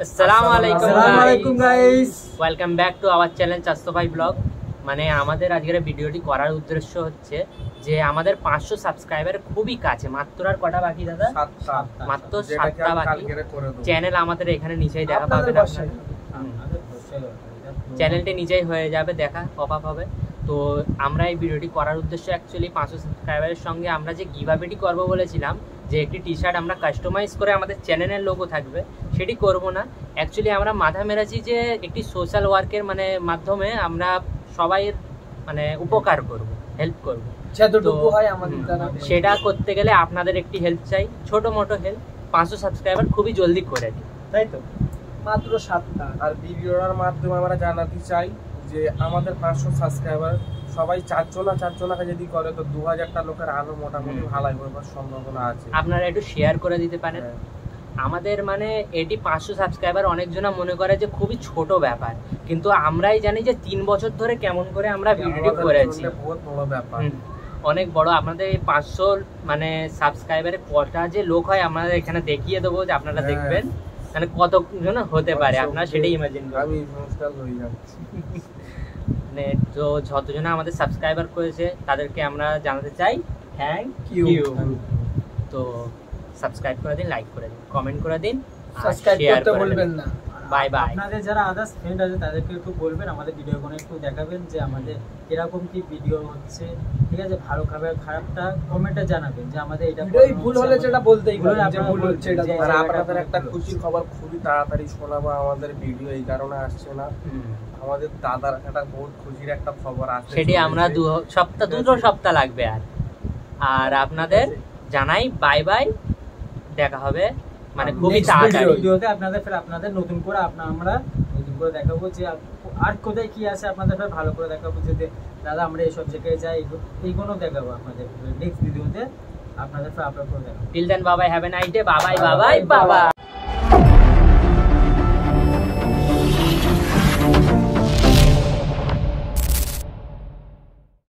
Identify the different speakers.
Speaker 1: আসসালামু guys, welcome back to our channel চাস্তো ভাই ব্লগ। মানে আমাদের আজকের ভিডিওটি করার উদ্দেশ্য হচ্ছে যে আমাদের 500 সাবস্ক্রাইবার খুবই কাছে, মাত্র আর কটা বাকি দাদা? মাত্র 7টা বাকি। চ্যানেল আমাদের এখানে নিচেই দেখা পাবেন, চ্যানেলটি নিচেই হয়ে যাবে, দেখা পপ আপ হবে। তো আমরা এই ভিডিওটি করার উদ্দেশ্য অ্যাকচুয়ালি 500 সাবস্ক্রাইবারের সঙ্গে আমরা যে গিভঅ্যাওয়েটি করব বলেছিলাম, যে একটি টি শার্ট আমরা কাস্টমাইজ করে আমাদের চ্যানেলের লোগো থাকবে, সেটি করব না। অ্যাকচুয়ালি আমরা মাথা মেরেছি যে একটি সোশ্যাল ওয়ার্কের মাধ্যমে আমরা সবাই উপকার করব, হেল্প করব, যতটুকু হয় আমাদের দ্বারা। সেটা করতে গেলে আপনাদের একটি হেল্প চাই, ছোট মোটো হেল্প। 500 সাবস্ক্রাইবার খুবই জলদি করে দিই, তাই তো? মাত্র 7টা।
Speaker 2: আর ভিডিওর মাধ্যমে আমরা জানাতে চাই যে আমাদের 500 সাবস্ক্রাইবার সবাই চারজনা যদি করে তো 2000টা লোকের আরো মোটামুটি ভালো হওয়ার সম্ভাবনা আছে।
Speaker 1: আপনারা একটু শেয়ার করে দিতে পারেন। আমাদের এটি 500 সাবস্ক্রাইবার অনেকজনা মনে করে যে খুবই ছোট ব্যাপার, কিন্তু আমরাই জানি যে 3 বছর ধরে কেমন করে আমরা ভিডিও করেছি,
Speaker 2: বহুত বড় ব্যাপার,
Speaker 1: অনেক বড়। আপনাদের এই 500 সাবস্ক্রাইবারে কটা যে লোক হয় আমাদের এখানে দেখিয়ে দেবো, যে আপনারা দেখবেন কতজন হতে পারে, আপনারা সেটাই ইমাজিন করুন।
Speaker 2: আমি ইমোশনাল হয়ে যাচ্ছি।
Speaker 1: তো যতজন আমাদের সাবস্ক্রাইবার করেছে তাদেরকে আমরা জানাতে চাই থ্যাংক ইউ। তো সাবস্ক্রাইব করে দিন, লাইক করে দিন, কমেন্ট করে দিন,
Speaker 3: সাবস্ক্রাইব করতে ভুলবেন না।
Speaker 1: Bye bye.
Speaker 3: আপনাদের যারা আদার্স ফ্রেন্ড আছে তাদেরকে একটু বলবেন, আমাদের ভিডিও কোনে একটু দেখাবেন যে আমাদের এরকম কি ভিডিও হচ্ছে, ঠিক আছে? ভালো খারাপটা কমেন্টে জানাবেন, যে আমাদের এটা
Speaker 2: ভুল হলে যেটা বলতেই হবে যে ভুল হচ্ছে এটা। আর আপনাদের একটা খুশির খবর খুবই তাড়াতাড়ি শোনাবো, আমাদের ভিডিও এই কারণে আসছে না, আমাদের দাদার একটা বহুত খুশির একটা খবর আসছে,
Speaker 1: সেটি আমরা 2 সপ্তাহ লাগবে। আর আপনাদের জানাই বাই বাই, দেখা হবে খুবই তাড়াতাড়ি
Speaker 3: ভিডিওতে। আপনাদের নতুন করে আমরা নতুন করে দেখাবো যে আর কোথায় কি আছে, আপনাদের ভালো করে দেখাবো যে দাদা আমরা এইসব জায়গায় যাই, এইগুলো দেখাবো আপনাদের নেক্সট ভিডিওতে, আপনাদের আপলোড করে দেখাবো।
Speaker 1: টিল দেন বাবাই, হ্যাভ এ নাইস ডে, বাবাই বাবাই বাবা।